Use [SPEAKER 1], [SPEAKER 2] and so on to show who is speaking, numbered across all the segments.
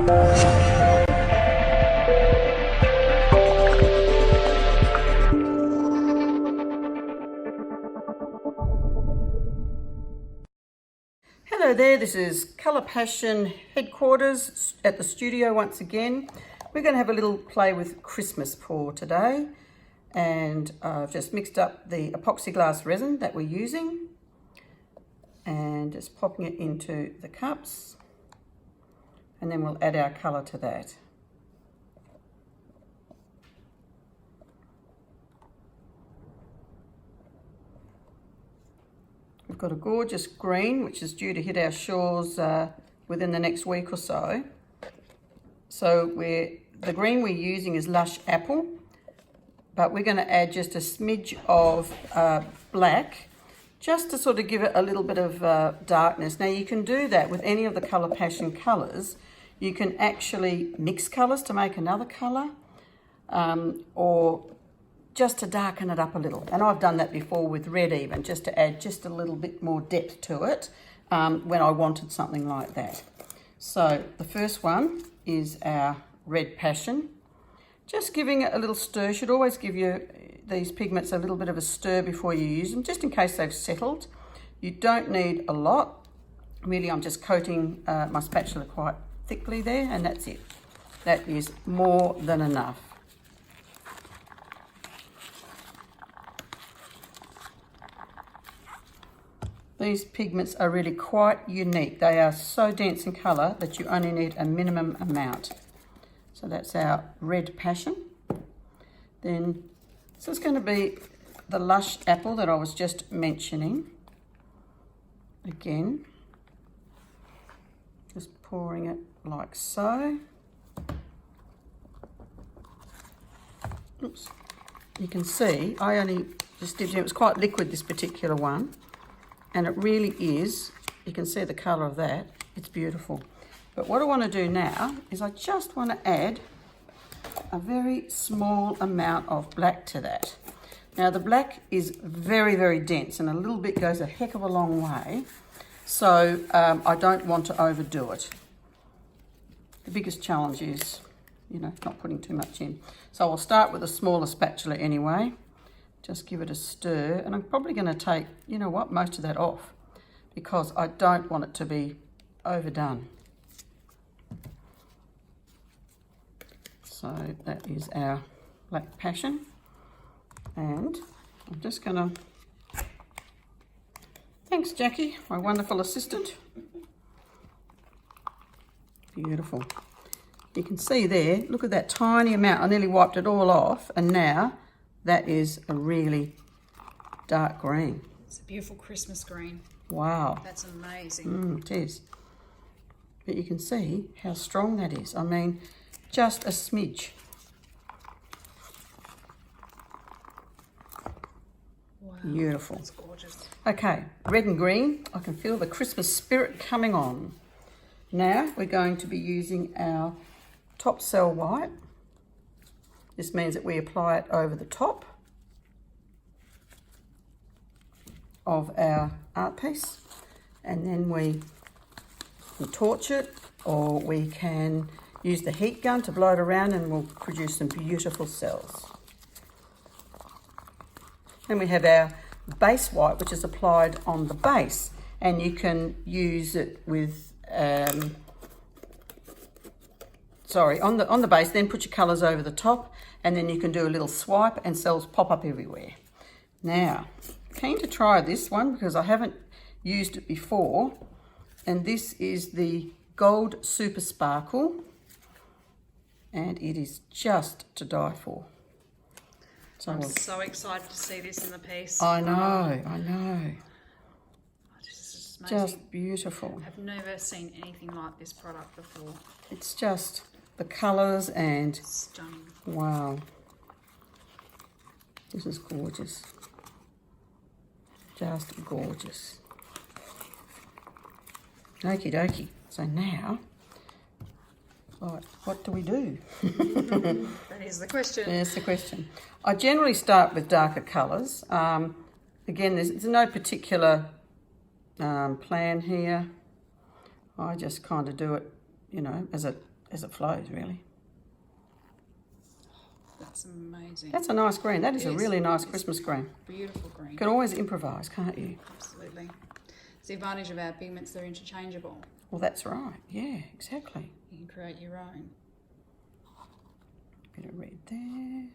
[SPEAKER 1] Hello there, this is Colour Passion headquarters at the studio once again. We're going to have a little play with Christmas pour today, and I've just mixed up the epoxy glass resin that we're using and just popping it into the cups, and then we'll add our colour to that. We've got a gorgeous green which is due to hit our shores within the next week or so. So the green we're using is Lush Apple, but we're going to add just a smidge of black just to sort of give it a little bit of darkness. Now you can do that with any of the Colour Passion colours. You can actually mix colours to make another colour, or just to darken it up a little. And I've done that before with red even, just to add just a little bit more depth to it when I wanted something like that. So the first one is our Red Passion. Just giving it a little stir. Should always give these pigments a little bit of a stir before you use them, just in case they've settled. You don't need a lot. Really, I'm just coating my spatula quite thickly there, and that's it. That is more than enough. These pigments are really quite unique. They are so dense in colour that you only need a minimum amount. So that's our Red Passion. Then this is going to be the Lush Apple that I was just mentioning. Again, just pouring it like so. Oops. You can see I only just did it. It was quite liquid, this particular one. And it really is, you can see the colour of that, it's beautiful. But what I want to do now is I just want to add a very small amount of black to that. Now the black is very, very dense, and a little bit goes a heck of a long way. So I don't want to overdo it. The biggest challenge is, not putting too much in. So I'll start with a smaller spatula anyway. Just give it a stir, and I'm probably going to take, most of that off, because I don't want it to be overdone. So that is our Black Passion, and I'm just going to, thanks Jackie, my wonderful assistant. Beautiful. You can see there, look at that tiny amount. I nearly wiped it all off, and now that is a really dark green.
[SPEAKER 2] It's a beautiful Christmas green.
[SPEAKER 1] Wow.
[SPEAKER 2] That's amazing.
[SPEAKER 1] It is. But you can see how strong that is. I mean, just a smidge.
[SPEAKER 2] Wow.
[SPEAKER 1] Beautiful.
[SPEAKER 2] That's gorgeous.
[SPEAKER 1] Okay, red and green. I can feel the Christmas spirit coming on. Now we're going to be using our Top Cell White. This means that we apply it over the top of our art piece, and then we torch it, or we can use the heat gun to blow it around, and we'll produce some beautiful cells. Then we have our base white, which is applied on the base, and you can use it with on the base, then put your colours over the top, and then you can do a little swipe and cells pop up everywhere. Now, keen to try this one because I haven't used it before, and this is the Gold Super Sparkle, and it is just to die for. So
[SPEAKER 2] I'm so excited to see this in the piece.
[SPEAKER 1] I know.
[SPEAKER 2] This is amazing.
[SPEAKER 1] Just beautiful.
[SPEAKER 2] I've never seen anything like this product before.
[SPEAKER 1] It's just the colours and
[SPEAKER 2] Stunning.
[SPEAKER 1] wow. This is gorgeous. Just gorgeous. Okie dokie. So now, what do we do?
[SPEAKER 2] That is the question.
[SPEAKER 1] That's the question. I generally start with darker colours. Again, there's no particular plan here. I just kind of do it, as as it flows, really.
[SPEAKER 2] That's amazing.
[SPEAKER 1] That's a nice green. That is
[SPEAKER 2] It
[SPEAKER 1] a
[SPEAKER 2] is.
[SPEAKER 1] really nice
[SPEAKER 2] It's
[SPEAKER 1] Christmas green.
[SPEAKER 2] Beautiful green.
[SPEAKER 1] You can always improvise, can't you?
[SPEAKER 2] Absolutely. It's the advantage of our pigments, they're interchangeable.
[SPEAKER 1] Well, that's right. Yeah, exactly.
[SPEAKER 2] You can create your own.
[SPEAKER 1] Bit of red there.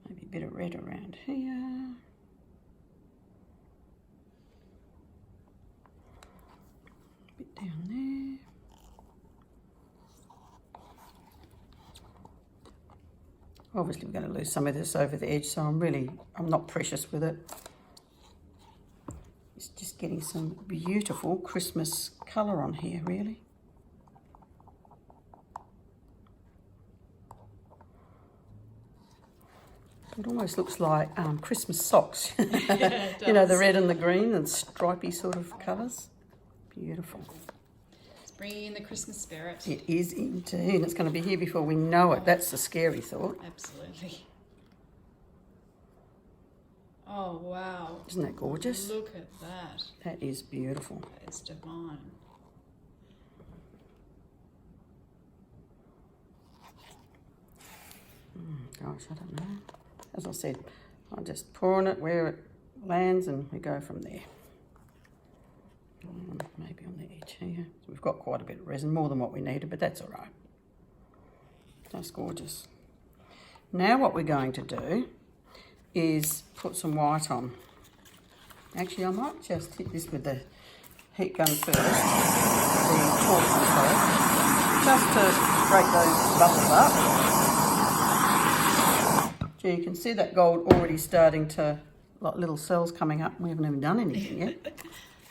[SPEAKER 1] Maybe a bit of red around here. A bit down there. Obviously we're going to lose some of this over the edge, so I'm not precious with it. It's just getting some beautiful Christmas colour on here, really. It almost looks like Christmas socks.
[SPEAKER 2] Yeah,
[SPEAKER 1] You know, the red and the green and stripy sort of colours. Beautiful.
[SPEAKER 2] It's bringing in the Christmas spirit.
[SPEAKER 1] It is indeed. It's going to be here before we know it. That's the scary thought.
[SPEAKER 2] Absolutely. Oh, wow.
[SPEAKER 1] Isn't that gorgeous?
[SPEAKER 2] Look at that.
[SPEAKER 1] That is beautiful.
[SPEAKER 2] It's divine.
[SPEAKER 1] Gosh, I don't know. As I said, I'm just pouring it where it lands and we go from there. Maybe on the edge here. So we've got quite a bit of resin, more than what we needed, but that's all right. That's gorgeous. Now what we're going to do is put some white on. Actually, I might just hit this with the heat gun first, the torch first, just to break those bubbles up. So you can see that gold already starting to, like little cells coming up. We haven't even done anything yet.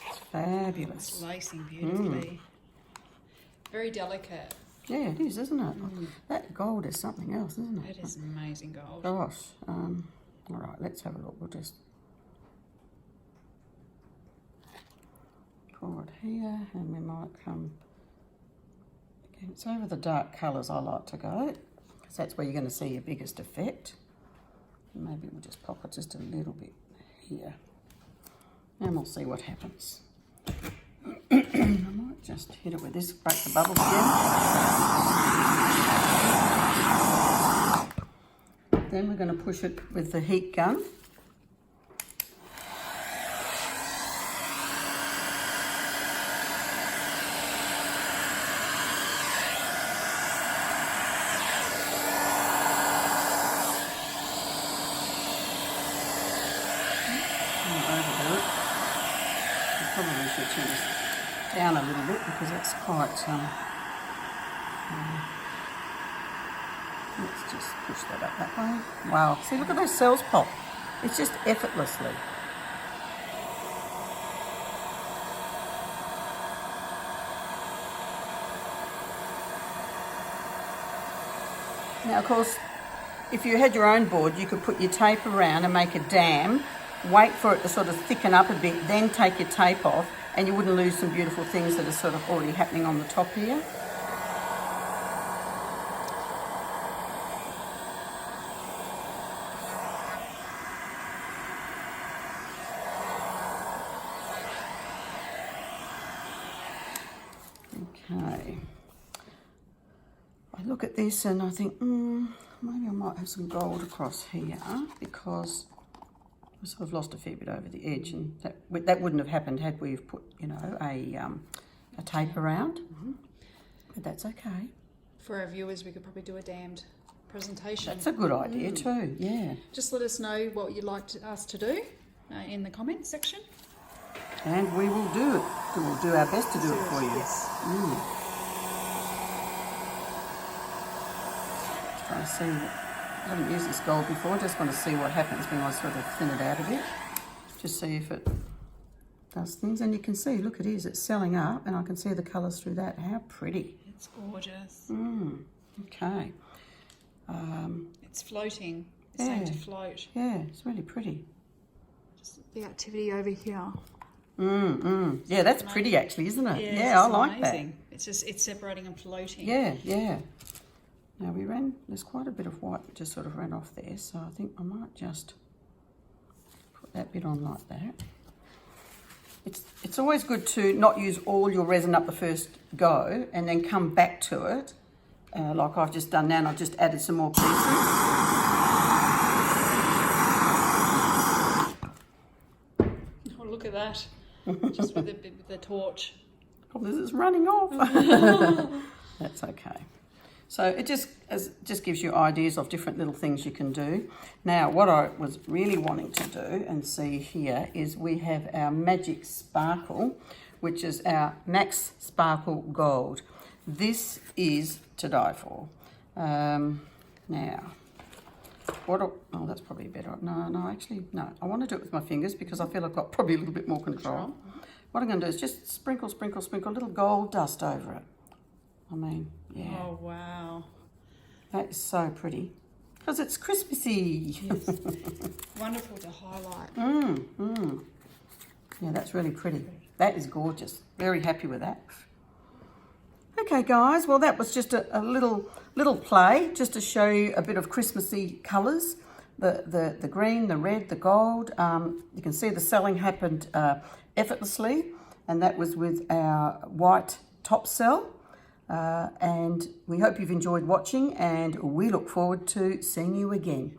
[SPEAKER 1] It's fabulous.
[SPEAKER 2] It's lacing beautifully. Very delicate.
[SPEAKER 1] Yeah, it is, isn't it? That gold is something else, isn't it?
[SPEAKER 2] It is amazing gold.
[SPEAKER 1] Gosh. All right, let's have a look. We'll just pour it here, and we might come. Again, it's over the dark colours I like to go, because that's where you're going to see your biggest effect. Maybe we'll just pop it just a little bit here, and we'll see what happens. I might just hit it with this, break the bubbles again. Then we're going to push it with the heat gun. Overdo it. I probably should turn this down a little bit because it's quite. Let's just push that up that way. Wow! See, look at those cells pop. It's just effortlessly. Now, of course, if you had your own board, you could put your tape around and make a dam, wait for it to sort of thicken up a bit, then take your tape off, and you wouldn't lose some beautiful things that are sort of already happening on the top here. Okay. I look at this and I think, maybe I might have some gold across here because I sort of lost a fair bit over the edge, and that wouldn't have happened had we put, you know, a tape around. But that's okay.
[SPEAKER 2] For our viewers, we could probably do a dammed presentation.
[SPEAKER 1] That's a good idea too. Yeah.
[SPEAKER 2] Just let us know what you'd like us to do in the comments section.
[SPEAKER 1] And we will do it. We'll do our best to do it for you.
[SPEAKER 2] Yes.
[SPEAKER 1] Trying to see. I haven't used this gold before. Just want to see what happens when I sort of thin it out a bit. Just see if it does things. And you can see, look, it is. It's selling up, and I can see the colours through that. How pretty.
[SPEAKER 2] It's gorgeous.
[SPEAKER 1] Okay.
[SPEAKER 2] It's floating. It's starting to float.
[SPEAKER 1] Yeah, it's really pretty.
[SPEAKER 2] Just the activity over here.
[SPEAKER 1] Yeah, that's pretty actually, isn't it?
[SPEAKER 2] Yeah,
[SPEAKER 1] Yeah, I
[SPEAKER 2] it's
[SPEAKER 1] like
[SPEAKER 2] amazing. It's separating and floating.
[SPEAKER 1] that. Yeah. Now there's quite a bit of white that just sort of ran off there, so I think I might just put that bit on like that. It's always good to not use all your resin up the first go and then come back to it like I've just done now, and I've just added some more pieces.
[SPEAKER 2] Oh, look at that. Just with the torch.
[SPEAKER 1] Oh, this is running off. That's okay. So it just gives you ideas of different little things you can do. Now, what I was really wanting to do and see here is we have our Magic Sparkle, which is our Max Sparkle Gold. This is to die for. Now, oh, that's probably better. No, actually, no. I want to do it with my fingers because I feel I've got probably a little bit more control. What I'm going to do is just sprinkle a little gold dust over it. I mean, yeah.
[SPEAKER 2] Oh, wow.
[SPEAKER 1] That is so pretty. Because it's Christmassy.
[SPEAKER 2] Yes. Wonderful to highlight.
[SPEAKER 1] Yeah, that's really pretty. That is gorgeous. Very happy with that. Okay, guys. Well, that was just a little play just to show you a bit of Christmassy colours. The green, the red, the gold. You can see the selling happened effortlessly, and that was with our white top cell. And we hope you've enjoyed watching, and we look forward to seeing you again.